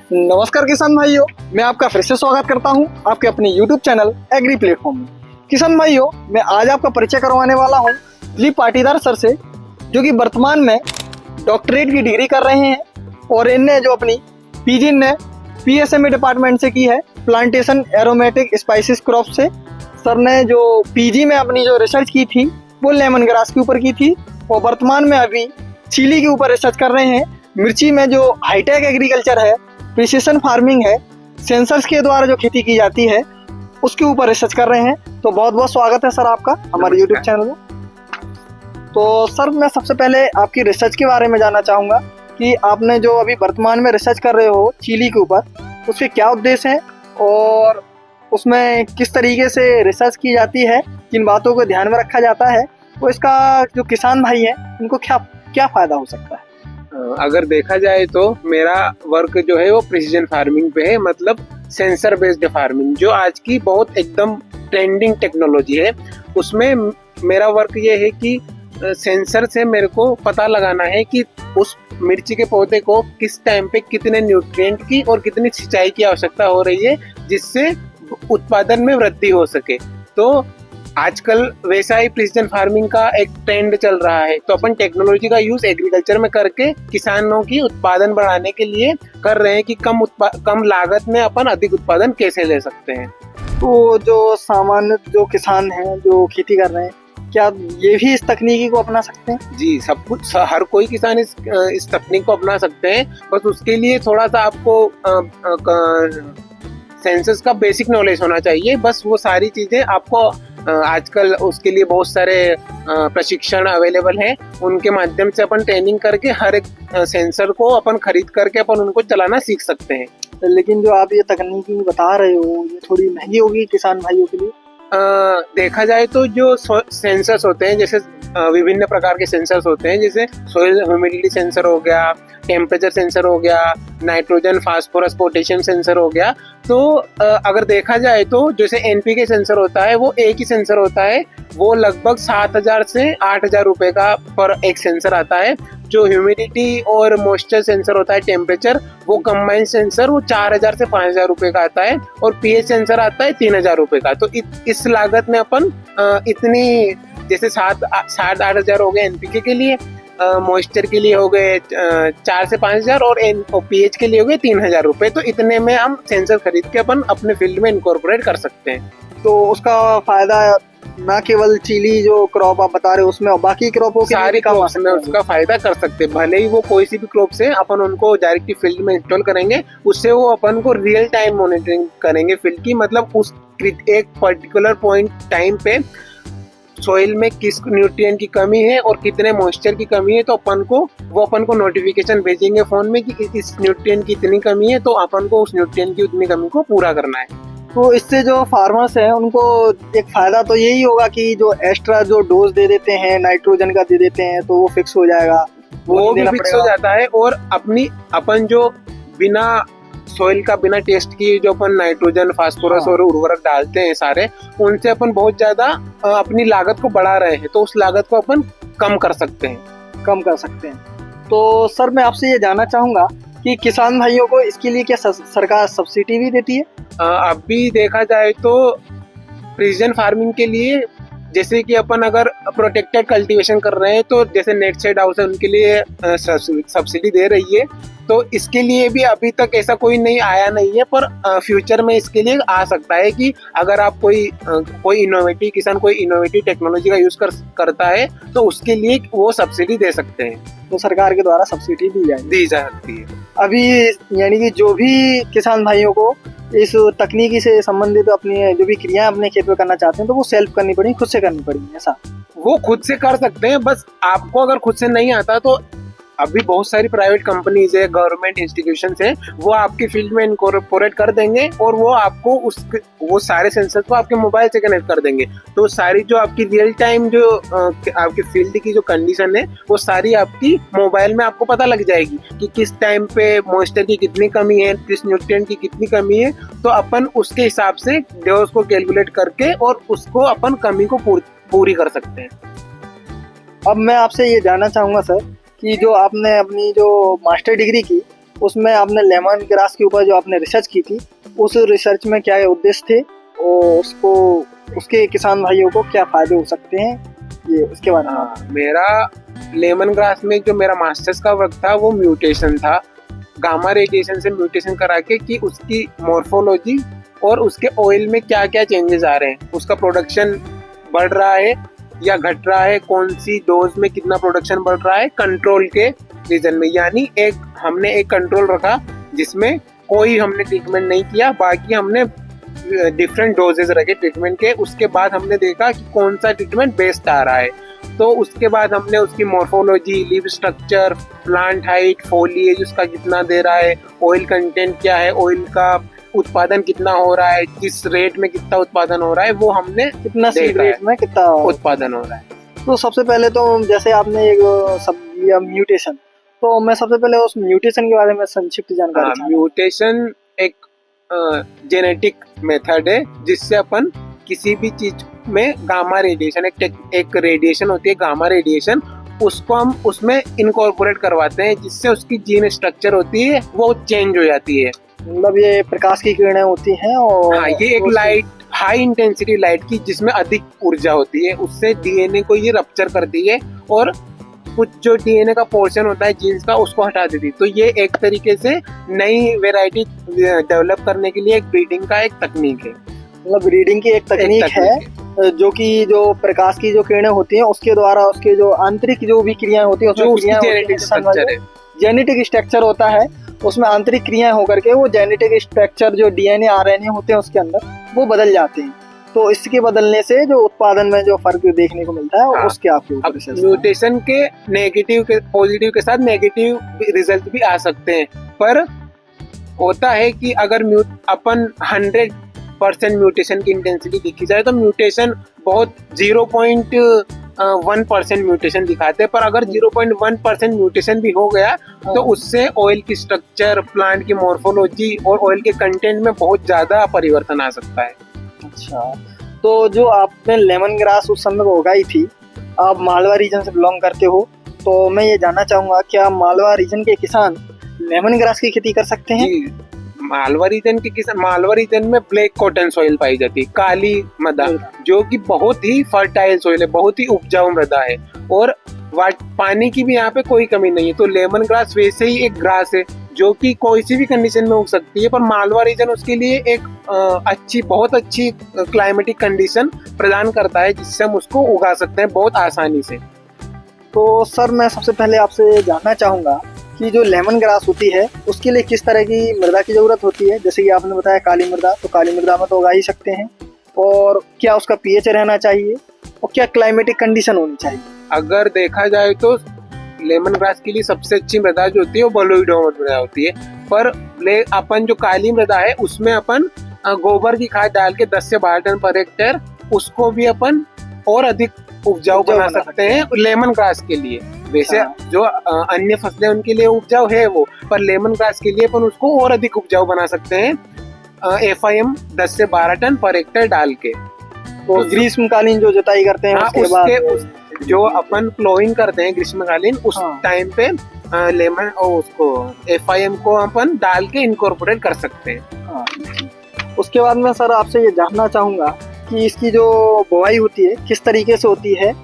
नमस्कार किसान भाइयों, मैं आपका फिर से स्वागत करता हूं आपके अपने YouTube चैनल एग्री प्लेटफॉर्म में। किसान भाइयों, मैं आज आपका परिचय करवाने वाला हूं दिलीप पाटीदार सर से, जो कि वर्तमान में डॉक्टरेट की डिग्री कर रहे हैं और इनने जो अपनी पीजी ने PSMA डिपार्टमेंट से की है, प्लांटेशन एरोमेटिक स्पाइसेस क्रॉप से। सर ने जो पीजी में अपनी जो रिसर्च की थी वो लेमन ग्रास के ऊपर की थी और वर्तमान में अभी चिली के ऊपर रिसर्च कर रहे हैं। मिर्ची में जो हाईटेक एग्रीकल्चर है, प्रिसिशन फार्मिंग है, सेंसर्स के द्वारा जो खेती की जाती है उसके ऊपर रिसर्च कर रहे हैं। तो बहुत बहुत स्वागत है सर आपका हमारे YouTube चैनल में। तो सर, मैं सबसे पहले आपकी रिसर्च के बारे में जानना चाहूँगा कि आपने जो अभी वर्तमान में रिसर्च कर रहे हो चिली के ऊपर, उसके क्या उद्देश्य हैं और उसमें किस तरीके से रिसर्च की जाती है, किन बातों को ध्यान में रखा जाता है, तो इसका जो किसान भाई हैं उनको क्या फ़ायदा हो सकता है? अगर देखा जाए तो मेरा वर्क जो है वो प्रिसीजन फार्मिंग पे है, मतलब सेंसर बेस्ड फार्मिंग, जो आज की बहुत एकदम ट्रेंडिंग टेक्नोलॉजी है। उसमें मेरा वर्क ये है कि सेंसर से मेरे को पता लगाना है कि उस मिर्ची के पौधे को किस टाइम पे कितने न्यूट्रिएंट की और कितनी सिंचाई की आवश्यकता हो रही है, जिससे उत्पादन में वृद्धि हो सके। तो आजकल वैसा ही प्रिसिजन फार्मिंग का एक ट्रेंड चल रहा है, तो अपन टेक्नोलॉजी का यूज एग्रीकल्चर में करके किसानों की उत्पादन बढ़ाने के लिए कर रहे हैं कि कम लागत में अपन अधिक उत्पादन कैसे ले सकते हैं। तो जो सामान्य जो किसान हैं जो खेती कर रहे हैं, क्या ये भी इस तकनीकी को अपना सकते हैं? जी, सब कुछ, हर कोई किसान इस तकनीक को अपना सकते हैं। बस उसके लिए थोड़ा सा आपको सेंसस का बेसिक नॉलेज होना चाहिए। बस वो सारी चीजें आपको आजकल उसके लिए बहुत सारे प्रशिक्षण अवेलेबल हैं, उनके माध्यम से अपन ट्रेनिंग करके हर एक सेंसर को अपन खरीद करके अपन उनको चलाना सीख सकते हैं। लेकिन जो आप ये तकनीकी बता रहे हो ये थोड़ी महंगी होगी किसान भाइयों के लिए? देखा जाए तो जो सेंसर्स होते हैं, जैसे विभिन्न प्रकार के सेंसर्स होते हैं, जैसे सोइल ह्यूमिडिटी सेंसर हो गया, टेम्परेचर सेंसर हो गया, नाइट्रोजन फास्फोरस पोटेशियम सेंसर हो गया। तो अगर देखा जाए तो जैसे NPK सेंसर होता है वो एक ही सेंसर होता है, वो लगभग 7,000 से 8,000 रुपए का पर एक सेंसर आता है। जो ह्यूमिडिटी और मॉइस्चर सेंसर होता है, टेम्परेचर, वो कंबाइंड सेंसर वो 4,000 से 5,000 रुपए का आता है और pH सेंसर आता है 3,000 रुपए का। तो इस लागत में अपन इतनी, जैसे 7-8,000 हो गए NPK के लिए, मॉइस्चर के लिए हो गए 4 से 5,000 और pH के लिए हो गए 3,000 रुपए। तो इतने में हम सेंसर खरीद के अपन अपने फील्ड में इनकॉर्पोरेट कर सकते हैं। तो उसका फायदा ना केवल चिली जो क्रॉप आप बता रहे हो उसमें, बाकी क्रॉपों के सारी क्रॉप्स में उसका फायदा कर सकते हैं। भले ही वो कोई सी भी क्रॉप से अपन उनको डायरेक्टली फील्ड में इंस्टॉल करेंगे, उससे वो अपन को रियल टाइम मॉनिटरिंग करेंगे फील्ड की, मतलब उस एक पर्टिकुलर पॉइंट टाइम पे सोइल में किस न्यूट्रिएंट की कमी है और कितने मॉइस्चर की कमी है, तो अपन को नोटिफिकेशन भेजेंगे फोन में कि इस न्यूट्रिएंट की इतनी कमी है, तो अपन को उस न्यूट्रिएंट की उतनी कमी को पूरा करना है। तो इससे जो फार्मर्स हैं उनको एक फायदा तो यही होगा कि जो एक्स्ट्रा जो डोज दे देते हैं नाइट्रोजन का दे देते हैं तो वो फिक्स हो जाएगा, वो भी फिक्स हो जाता है। और अपन जो बिना सोइल का बिना टेस्ट किए जो अपन नाइट्रोजन फास्फोरस और उर्वरक डालते हैं सारे, उनसे अपन बहुत ज्यादा अपनी लागत को बढ़ा रहे हैं, तो उस लागत को अपन कम कर सकते हैं। तो सर, मैं आपसे ये जानना चाहूंगा कि किसान भाइयों को इसके लिए क्या सरकार सब्सिडी भी देती है? अभी देखा जाए तो प्रिसिजन फार्मिंग के लिए, जैसे कि अपन अगर प्रोटेक्टेड कल्टीवेशन कर रहे हैं तो जैसे नेट शेड हाउस है उनके लिए सब्सिडी दे रही है। तो इसके लिए भी अभी तक ऐसा कोई नहीं आया नहीं है, पर फ्यूचर में इसके लिए आ सकता है कि अगर आप कोई इनोवेटिव टेक्नोलॉजी का यूज करता है तो उसके लिए वो सब्सिडी दे सकते हैं। तो सरकार के द्वारा सब्सिडी दी जा सकती है। अभी यानी कि जो भी किसान भाइयों को इस तकनीकी से संबंधित अपनी जो भी क्रियाएं अपने खेत में करना चाहते हैं तो वो सेल्फ करनी पड़ेगी, खुद से करनी पड़ेगी, ऐसा? वो खुद से कर सकते हैं। बस आपको अगर खुद से नहीं आता तो अभी बहुत सारी प्राइवेट कंपनीज है, गवर्नमेंट इंस्टीट्यूशंस है, वो आपकी फील्ड में इनकॉर्पोरेट कर देंगे और वो आपको वो सारे सेंसर को आपके मोबाइल से कनेक्ट कर देंगे। तो सारी जो आपकी रियल टाइम जो आपकी फील्ड की जो कंडीशन है वो सारी आपकी मोबाइल में आपको पता लग जाएगी कि किस टाइम पे मॉइस्चर की कितनी कमी है, किस न्यूट्रिएंट की कितनी कमी है। तो अपन उसके हिसाब से डोज को कैलकुलेट करके और उसको अपन कमी को पूरी कर सकते हैं। अब मैं आपसे ये जानना चाहूँगा सर कि जो आपने अपनी जो मास्टर डिग्री की उसमें आपने लेमन ग्रास के ऊपर जो आपने रिसर्च की थी, उस रिसर्च में क्या उद्देश्य थे और उसको उसके किसान भाइयों को क्या फायदे हो सकते हैं, ये उसके बारे में। हाँ, मेरा लेमन ग्रास में जो मेरा मास्टर्स का वर्क था वो म्यूटेशन था, गामा रेडिएशन से म्यूटेशन करा के कि उसकी मॉर्फोलॉजी और उसके ऑयल में क्या क्या चेंजेस आ रहे हैं, उसका प्रोडक्शन बढ़ रहा है या घट रहा है, कौन सी डोज में कितना प्रोडक्शन बढ़ रहा है कंट्रोल के रीजन में। यानी हमने एक कंट्रोल रखा जिसमें कोई हमने ट्रीटमेंट नहीं किया, बाकी हमने डिफरेंट डोजेज रखे ट्रीटमेंट के। उसके बाद हमने देखा कि कौन सा ट्रीटमेंट बेस्ट आ रहा है, तो उसके बाद हमने उसकी morphology, leave structure, plant height, foliage उसका कितना दे रहा है, ऑयल कंटेंट क्या है, ऑयल का उत्पादन कितना हो रहा है, किस रेट में कितना उत्पादन हो रहा है, वो हमने कितना सीड रेट में कितना उत्पादन हो रहा है। तो सबसे पहले तो जैसे आपने एक सब लिया म्यूटेशन, तो मैं सबसे पहले उस म्यूटेशन के बारे में संक्षिप्त जानकारी। म्यूटेशन एक जेनेटिक मेथड है जिससे अपन किसी भी चीज में गामा रेडिएशन, एक रेडिएशन होती है गामा रेडिएशन, उसको हम उसमें इनकॉर्पोरेट करवाते हैं जिससे उसकी जीन स्ट्रक्चर होती है वो चेंज हो जाती है। मतलब ये प्रकाश की किरणें होती हैं और हाँ, ये एक लाइट, हाई इंटेंसिटी लाइट की जिसमें अधिक ऊर्जा होती है, उससे डीएनए को ये रप्चर करती है और कुछ जो डीएनए का पोर्शन होता है जीन्स का उसको हटा देती है। तो ये एक तरीके से नई वैरायटी डेवलप करने के लिए एक ब्रीडिंग का एक तकनीक है। मतलब ब्रीडिंग की एक तकनीक है जो कि जो प्रकाश की जो किरणें होती हैं उसके द्वारा उसके जो आंतरिक जो भी क्रियाएं होती है उसमें जेनेटिक स्ट्रक्चर होता है, उसमें आंतरिक क्रियाएं होकर के वो जेनेटिक स्ट्रक्चर जो डीएनए आरएनए होते हैं उसके अंदर वो बदल जाते हैं। तो इसके बदलने से जो उत्पादन में जो फर्क देखने को मिलता है हाँ, उसके आपके ऊपर म्यूटेशन के नेगेटिव के पॉजिटिव के साथ नेगेटिव रिजल्ट भी आ सकते हैं, पर होता है कि अगर अपन 100% म्यूटेशन की इंटेंसिटी देखी जाए तो म्यूटेशन बहुत 0.1% म्यूटेशन दिखाते हैं, पर अगर 0.1% म्यूटेशन भी हो गया तो उससे ऑयल की स्ट्रक्चर, प्लांट की मॉर्फोलॉजी और ऑयल के कंटेंट में बहुत ज्यादा परिवर्तन आ सकता है। अच्छा, तो जो आपने लेमन ग्रास उस समय उगाई थी, आप मालवा रीजन से बिलोंग करते हो, तो मैं ये जानना चाहूंगा क्या मालवा रीजन के किसान लेमन ग्रास की खेती कर सकते हैं? मालवा रीजन के किसान, मालवा रीजन में ब्लैक कॉटन सॉइल पाई जाती है, काली मृदा, जो कि बहुत ही फर्टाइल सॉइल है, बहुत ही उपजाऊ मृदा है और पानी की भी यहाँ पे कोई कमी नहीं है। तो लेमन ग्रास वैसे ही एक ग्रास है जो कि कोई सी भी कंडीशन में उग सकती है, पर मालवा रीजन उसके लिए एक बहुत अच्छी क्लाइमेटिक कंडीशन प्रदान करता है जिससे हम उसको उगा सकते हैं बहुत आसानी से। तो सर मैं सबसे पहले आपसे जानना चाहूँगा कि जो लेमन ग्रास होती है उसके लिए किस तरह की मृदा की ज़रूरत होती है? जैसे कि आपने बताया काली मृदा, तो काली मृदा में तो उगा ही सकते हैं, और क्या उसका पीएच रहना चाहिए और क्या क्लाइमेटिक कंडीशन होनी चाहिए? अगर देखा जाए तो लेमन ग्रास के लिए सबसे अच्छी मृदा जो होती है वो बलुई दोमट मृदा होती है, पर अपन जो काली मृदा है उसमें अपन गोबर की खाद डाल के 10 से 12 टन पर हेक्टेयर उसको भी अपन और अधिक उपजाऊ बना सकते हैं लेमन ग्रास के लिए। वैसे जो अन्य फसलें उनके लिए उपजाऊ है वो, पर लेमन ग्रास के लिए अपन उसको और अधिक उपजाऊ बना सकते हैं FIM 10 से 12 टन पर हेक्टेयर डाल के। तो ग्रीष्मकालीन जो जुताई करते हैं उसके बाद जो अपन प्लोइंग करते हैं ग्रीष्मकालीन उस टाइम पे लेमन और उसको FIM को अपन डाल के इनकॉर्पोरेट कर सकते हैं। उसके बाद में सर आपसे ये जानना चाहूँगा कि इसकी जो बुआई होती है किस तरीके से होती है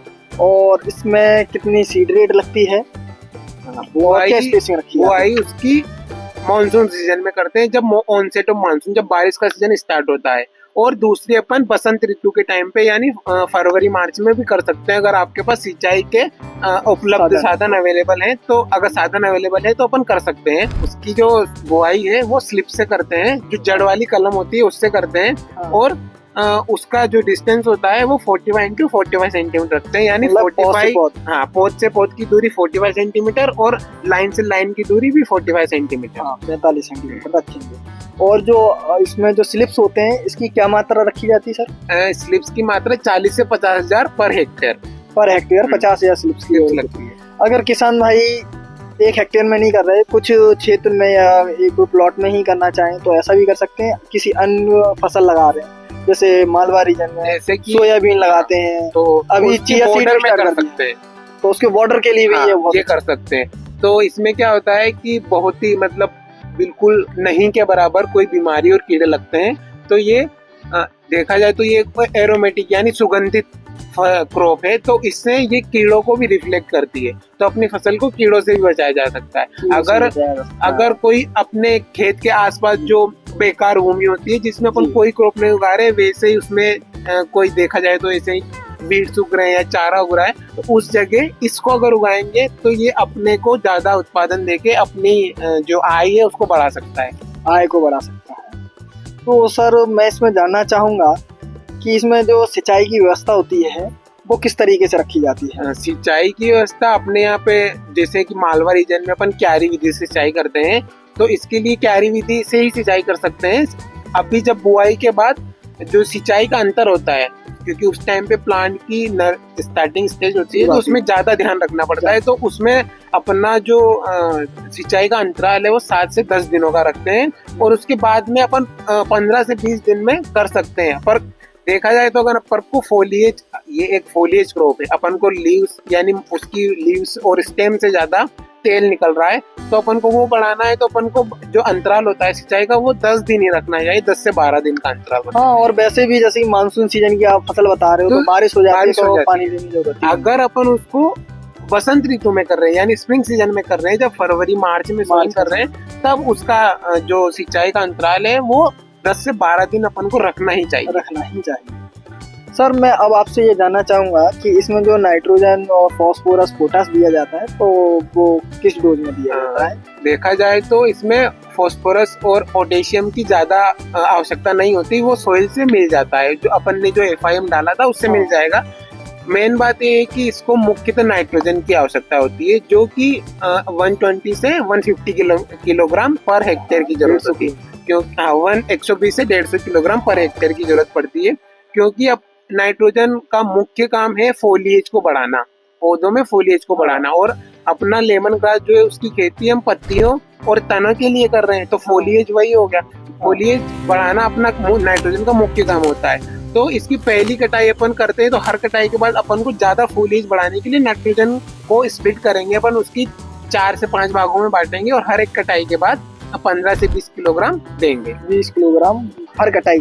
और इसमें कितनी सीड रेट लगती है, बुआई उसकी मानसून सीजन में करते हैं, जब ऑनसेट ऑफ मानसून, जब बारिश का सीजन स्टार्ट होता है, और दूसरी अपन बसंत ऋतु के टाइम पे यानी फरवरी मार्च में भी कर सकते हैं अगर आपके पास सिंचाई के उपलब्ध साधन अवेलेबल हैं। तो अगर साधन अवेलेबल है तो अपन कर सकते हैं। उसकी जो बुआई है वो स्लिप से करते हैं, जो जड़ वाली कलम होती है उससे करते हैं, और उसका जो डिस्टेंस होता है वो 45 into 45 सेंटीमीटर रखते हैं, यानी 45 हाँ पौध से पौध की दूरी 45 सेंटीमीटर और लाइन से लाइन की दूरी भी 45 सेंटीमीटर, 45 सेंटीमीटर रखेंगे। और जो इसमें जो स्लिप्स होते हैं इसकी क्या मात्रा रखी जाती है सर? स्लिप्स की मात्रा 40 से 50,000 पर हेक्टेयर 50,000 स्लिप्स की लगती है। अगर किसान भाई 1 हेक्टेयर में नहीं कर रहे, कुछ क्षेत्र में या एक प्लॉट में ही करना चाहें तो ऐसा भी कर सकते हैं। किसी अन्य फसल लगा रहे हैं जैसे मालवा रीजन में जैसे कि सोयाबीन लगाते हैं, तो अभी चिया सीड में कर सकते हैं, तो उसके बॉर्डर के लिए भी ये कर सकते हैं। तो इसमें क्या होता है कि बहुत ही मतलब बिल्कुल नहीं के बराबर कोई बीमारी और कीड़े लगते हैं, तो ये देखा जाए तो ये एरोमेटिक यानी सुगंधित क्रॉप है, तो इससे ये कीड़ों को भी रिफ्लेक्ट करती है, तो अपनी फसल को कीड़ों से भी बचाया जा सकता है। अगर कोई अपने खेत के आसपास जो बेकार भूमि होती है जिसमें अपन कोई क्रॉप नहीं उगा रहे, वैसे ही उसमें कोई देखा जाए तो ऐसे ही बीट्स उग रहे हैं या चारा उग रहा है, तो उस जगह इसको अगर उगाएंगे तो ये अपने को ज्यादा उत्पादन देके अपनी जो आय है उसको बढ़ा सकता है, आय को बढ़ा सकता है। तो सर मैं इसमें जानना चाहूंगा कि इसमें जो सिंचाई की व्यवस्था होती है वो किस तरीके से रखी जाती है? सिंचाई की व्यवस्था अपने यहाँ पे जैसे कि मालवा रीजन में अपन क्यारी विधि से सिंचाई करते हैं, तो इसके लिए क्यारी विधि से ही सिंचाई कर सकते हैं। अभी जब बुआई के बाद जो सिंचाई का अंतर होता है, क्योंकि उस टाइम पे प्लांट की स्टार्टिंग स्टेज होती है, तो उसमें ज्यादा ध्यान रखना पड़ता है, तो उसमें अपना जो सिंचाई का अंतराल है वो 7 से 10 दिनों का रखते हैं, और उसके बाद में अपन 15 से 20 दिन में कर सकते हैं। पर देखा जाए तो अगर अपन को फोलिएज, ये एक फोलिएज क्रॉप है, अपन को लीव्स यानी उसकी लीव्स और स्टेम से ज्यादा तेल निकल रहा है, तो अपन को वो बढ़ाना है, तो अपन को जो अंतराल होता है सिंचाई का वो 10 दिन ही रखना चाहिए, 10 से 12 दिन का अंतराल। हाँ, और वैसे भी जैसे मानसून सीजन की आप फसल बता रहे हो, तो बारिश हो जाती है तो पानी देने की जरूरत है। अगर अपन उसको बसंत ऋतु में कर रहे हैं यानी स्प्रिंग सीजन में कर रहे हैं, जब फरवरी मार्च में सोइंग कर रहे हैं, तब उसका जो सिंचाई का अंतराल है वो 10 से 12 दिन अपन को रखना ही चाहिए। सर मैं अब आपसे ये जानना चाहूंगा कि इसमें जो नाइट्रोजन और फास्फोरस पोटास दिया जाता है तो वो किस डोज में दिया जाता है? देखा जाए तो इसमें फास्फोरस और पोटेशियम की ज्यादा आवश्यकता नहीं होती, वो सोइल से मिल जाता है, जो अपन ने जो FIM डाला था उससे मिल जाएगा। मेन बात ये है कि इसको मुख्यतः नाइट्रोजन की आवश्यकता होती है, जो कि 120 से 150 किलोग्राम पर हेक्टेयर की जरूरत होती है, क्योंकि 120 से 150 किलोग्राम पर हेक्टेयर की जरूरत पड़ती है, क्योंकि अब नाइट्रोजन का मुख्य काम है फोलिएज को बढ़ाना, पौधों में फोलिएज को बढ़ाना, और अपना लेमन ग्रास जो है उसकी खेती हम पत्तियों और तनों के लिए कर रहे हैं, तो फोलिएज वही हो गया। फोलिएज बढ़ाना अपना नाइट्रोजन का मुख्य काम होता है। तो इसकी पहली कटाई अपन करते हैं, तो हर कटाई के बाद अपन को ज्यादा फोलिएज बढ़ाने के लिए नाइट्रोजन को स्प्लिट करेंगे, अपन उसकी 4 से 5 भागों में बांटेंगे, और हर एक कटाई के बाद 15 से 20 किलोग्राम देंगे। 20 किलोग्राम हर कटाई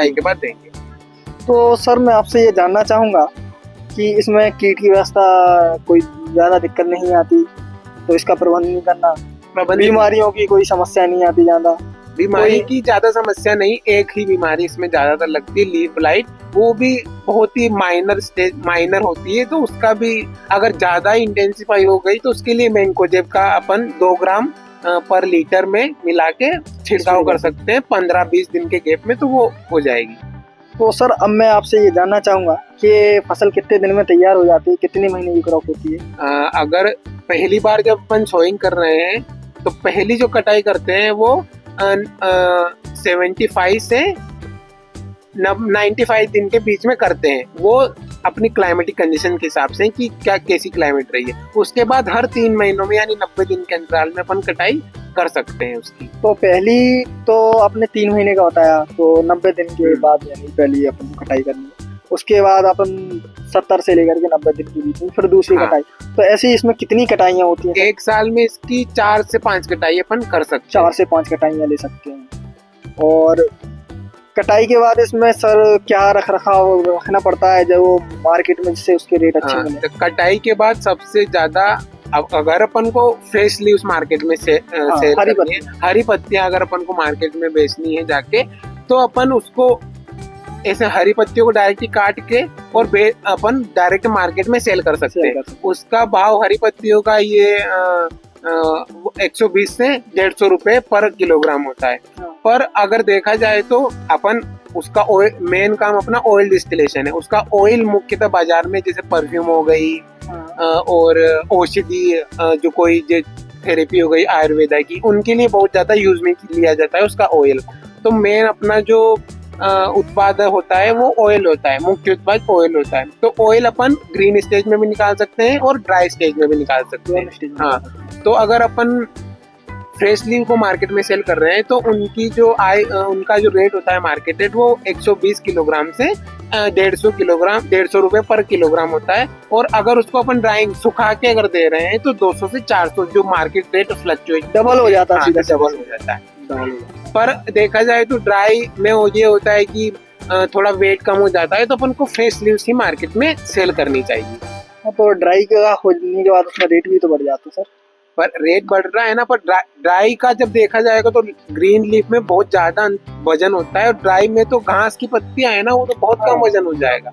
के बाद देंगे। तो सर मैं आपसे ये जानना चाहूंगा कि इसमें कीट की व्यवस्था कोई ज्यादा दिक्कत नहीं आती, तो इसका प्रबंधन करना, बीमारियों की कोई समस्या नहीं आती ज्यादा? बीमारी की ज्यादा समस्या नहीं, एक ही बीमारी इसमें ज्यादातर लगती है, लीफ ब्लाइट, वो भी बहुत ही माइनर होती है, तो उसका भी अगर ज्यादा इंटेंसिफाई हो गई तो उसके लिए मैंकोजेब का अपन 2 ग्राम पर लीटर में मिला के छिड़काव कर सकते हैं 15-20 दिन के गैप में, तो वो हो जाएगी। तो सर अब मैं आपसे ये जानना चाहूंगा कि फसल कितने दिन में तैयार हो जाती है, कितने महीने की क्रॉप होती है? अगर पहली बार जब अपन सोइंग कर रहे हैं तो पहली जो कटाई करते हैं वो 75 से 95 दिन के बीच में करते हैं, वो अपनी क्लाइमेटिक कंडीशन के हिसाब से कि क्या कैसी क्लाइमेट रही है। उसके बाद हर 3 महीनों में यानी 90 दिन के अंतराल में अपन कटाई कर सकते हैं उसकी। तो पहली तो आपने 3 महीने का बताया, तो 90 दिन के बाद यानी पहली अपन कटाई करनी है, उसके बाद अपन 70 से लेकर के 90 दिन के बीच में फिर दूसरी कटाई। तो ऐसे इसमें कितनी कटाइयाँ होती हैं? एक साल में इसकी 4 से 5 कटाई अपन कर सकते हैं। 4 से 5 कटाइयाँ ले सकते हैं। और कटाई के बाद इसमें सर क्या रखरखाव रखना पड़ता है जो मार्केट में जिससे उसके रेट अच्छे मिले? कटाई के बाद सबसे ज्यादा, अब अगर अपन को फ्रेश लीव्स मार्केट में सेल करनी है, हरी पत्तियां अगर अपन को मार्केट में बेचनी है जाके, तो अपन उसको ऐसे हरी पत्तियों को डायरेक्ट काट के और अपन डायरेक्ट मार्केट में सेल कर सकते हैं। उसका भाव हरी पत्तियों का ये 120 से 150 रुपए पर किलोग्राम होता है। पर अगर देखा जाए तो अपन उसका ऑयल, मेन काम अपना ऑयल डिस्टिलेशन है, उसका ऑयल मुख्यतः बाजार में जैसे परफ्यूम हो गई और औषधि जो कोई थेरेपी हो गई आयुर्वेदा की, उनके लिए बहुत ज्यादा यूज में लिया जाता है उसका ऑयल। तो मेन अपना जो उत्पाद होता है वो ऑयल होता है, मुख्य उत्पाद ऑयल होता है। तो ऑयल अपन ग्रीन स्टेज में भी निकाल सकते हैं और ड्राई स्टेज में भी निकाल सकते हैं। हाँ, तो अगर अपन फ्रेश लीव को मार्केट में सेल कर रहे हैं तो उनकी जो उनका जो रेट होता है मार्केट रेट वो 120 किलोग्राम से 150 रुपए पर किलोग्राम होता है। और अगर उसको अपन ड्राइंग सुखा के अगर दे रहे हैं तो 200 से 400 जो मार्केट रेट फ्लक्चुएट डबल हो जाता है, सीधा डबल हो जाता है। पर देखा जाए तो ड्राई में ये होता है कि थोड़ा वेट कम हो जाता है, तो अपन को फ्रेश लीव्स ही मार्केट में सेल करनी चाहिए। हाँ, तो ड्राई का होने के बाद उसका रेट भी तो बढ़ जाता है सर। पर रेट बढ़ रहा है ना, पर ड्राई का जब देखा जाएगा तो ग्रीन लीफ में बहुत ज्यादा वजन होता है और ड्राई में तो घास की पत्तियां है ना, वो तो बहुत कम वजन हो जाएगा।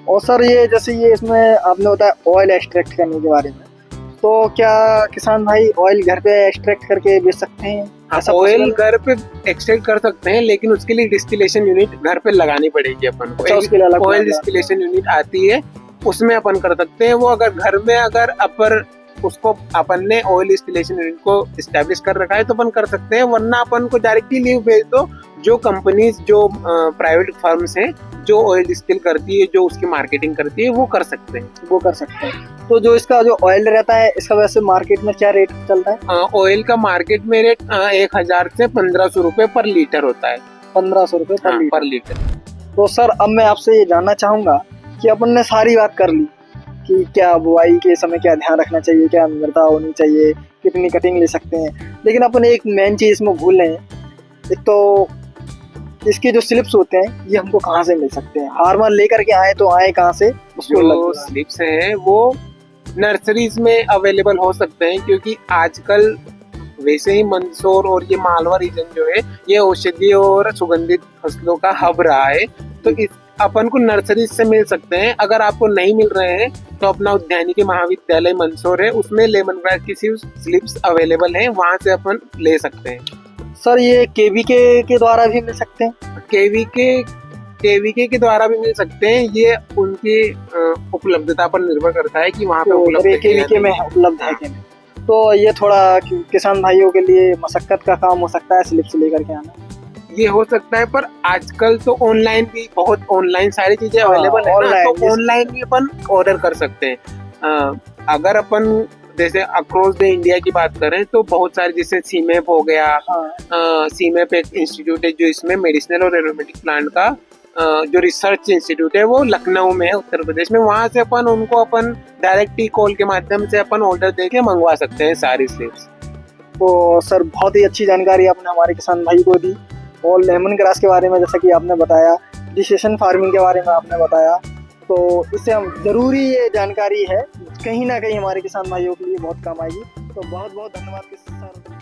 और सर ये जैसे ये इसमें आपने बताया ऑयल एक्सट्रैक्ट करने के बारे में, तो क्या किसान भाई ऑयल घर पे एक्सट्रैक्ट करके बेच सकते हैं? ऑयल घर पे एक्सट्रैक्ट कर सकते हैं, लेकिन उसके लिए डिस्टिलेशन यूनिट घर पे लगानी पड़ेगी अपन को। ऑयल डिस्टिलेशन यूनिट आती है, उसमें अपन कर सकते हैं वो। अगर घर में अगर उसको अपन ने ऑयल डिस्टिलेशन यूनिट को एस्टेब्लिश कर रखा है तो अपन कर सकते हैं, वरना अपन को डायरेक्टली लीव भेज दो। जो कंपनीज जो प्राइवेट फर्म्स हैं जो ऑयल डिस्टिल करती है, जो उसकी मार्केटिंग करती है, वो कर सकते हैं। तो जो इसका जो ऑयल रहता है इसका वैसे मार्केट में क्या रेट चलता है? ऑयल का मार्केट में रेट 1000 से 1500 रुपए पर लीटर होता है। 1500 रुपए पर लीटर। तो सर अब मैं आपसे ये जानना चाहूंगा कि अपन ने सारी बात कर ली कि क्या बुआई के समय क्या ध्यान रखना चाहिए, क्या मृदा होनी चाहिए, कितनी कटिंग ले सकते हैं, लेकिन अपन एक मेन चीज इसमें भूल रहे हैं। एक तो इसके जो स्लिप्स होते हैं ये हमको कहाँ से मिल सकते हैं? फार्मर लेकर के आए तो आए कहाँ से? जो स्लिप्स हैं वो नर्सरीज में अवेलेबल हो सकते हैं, क्योंकि आजकल वैसे ही मंदसौर और ये मालवा रीजन जो है ये औषधि और सुगंधित फसलों का हब रहा है, तो इस अपन को नर्सरी से मिल सकते हैं। अगर आपको नहीं मिल रहे हैं तो अपना उद्यानिकी महाविद्यालय मंदसौर है, उसमें लेमन ग्रास की स्लिप्स अवेलेबल हैं, वहां से अपन ले सकते हैं। सर ये केवीके के द्वारा भी मिल सकते हैं? केवीके के द्वारा भी मिल सकते हैं, ये उनकी उपलब्धता पर निर्भर करता है कि वहाँ पे उपलब्ध है केवीके में उपलब्ध है कि नहीं। तो ये थोड़ा किसान भाइयों के लिए मशक्कत का काम हो सकता है स्लिप्स लेकर के आना। ये हो सकता है, पर आजकल तो ऑनलाइन भी बहुत ऑनलाइन सारी चीजें अवेलेबल है ना, तो ऑनलाइन भी अपन ऑर्डर कर सकते हैं। अगर अपन जैसे अक्रॉस द इंडिया की बात करें तो बहुत सारे, जैसे सीमेप हो गया, सीमेप एक इंस्टीट्यूट है जो इसमें मेडिसिनल और एरोमेटिक प्लांट का जो रिसर्च इंस्टीट्यूट है वो लखनऊ में है, उत्तर प्रदेश में। वहां से अपन उनको अपन डायरेक्ट ई कॉल के माध्यम से अपन ऑर्डर देके मंगवा सकते हैं सारी स्लिप्स। तो सर बहुत ही अच्छी जानकारी आपने हमारे किसान भाई को दी, और लेमन ग्रास के बारे में जैसा कि आपने बताया, डिसिशन फार्मिंग के बारे में आपने बताया, तो इससे हम जरूरी ये जानकारी है, कहीं ना कहीं हमारे किसान भाइयों के लिए बहुत काम आएगी। तो बहुत बहुत धन्यवाद किसान।